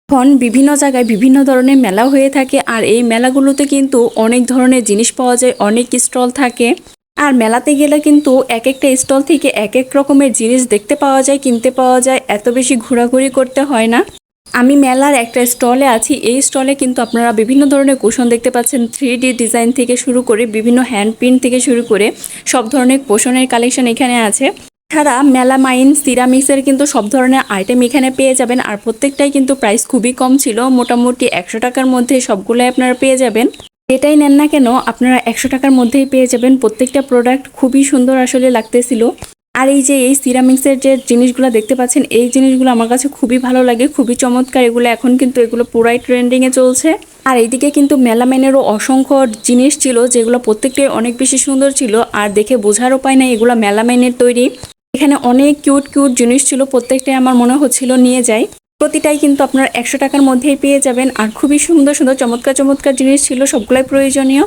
এখন বিভিন্ন জায়গায় বিভিন্ন ধরনের মেলা হয়ে থাকে, আর এই মেলাগুলোতে কিন্তু অনেক ধরনের জিনিস পাওয়া যায়, অনেক স্টল থাকে। আর মেলাতে গেলে কিন্তু এক একটা স্টল থেকে এক এক রকমের জিনিস দেখতে পাওয়া যায়, কিনতে পাওয়া যায়, এত বেশি ঘোরাঘুরি করতে হয় না। আমি মেলার একটা স্টলে আছি। এই স্টলে কিন্তু আপনারা বিভিন্ন ধরনের কুশন দেখতে পাচ্ছেন, 3D ডিজাইন থেকে শুরু করে বিভিন্ন হ্যান্ড প্রিন্ট থেকে শুরু করে সব ধরনের কুশনের কালেকশন এখানে আছে। ছাড়া মেলামাইন সিরামিক্সের কিন্তু সব ধরনের আইটেম এখানে পেয়ে যাবেন, আর প্রত্যেকটাই কিন্তু প্রাইস খুবই কম ছিল, মোটামুটি 100 টাকার মধ্যে সবগুলোই আপনারা পেয়ে যাবেন। এটাই নেন না কেন আপনারা 100 টাকার মধ্যেই পেয়ে যাবেন। প্রত্যেকটা প্রোডাক্ট খুবই সুন্দর আসলে লাগতেছিল। আর এই যে এই সিরামিক্সের যে জিনিসগুলো দেখতে পাচ্ছেন, এই জিনিসগুলো আমার কাছে খুবই ভালো লাগে, খুবই চমৎকার। এগুলো এখন কিন্তু এগুলো পুরাই ট্রেন্ডিংয়ে চলছে। আর এইদিকে কিন্তু মেলামাইনেরও অসংখ্য জিনিস ছিল, যেগুলো প্রত্যেকটাই অনেক বেশি সুন্দর ছিল, আর দেখে বোঝার উপায় নাই এগুলো মেলামাইনের তৈরি। এখানে অনেক কিউট কিউট জিনিস ছিল, প্রত্যেকটাই আমার মনে হচ্ছিল নিয়ে যাই। প্রতিটাই কিন্তু আপনার 100 টাকার মধ্যেই পেয়ে যাবেন, আর খুবই সুন্দর সুন্দর চমৎকার চমৎকার জিনিস ছিল, সবগুলাই প্রয়োজনীয়।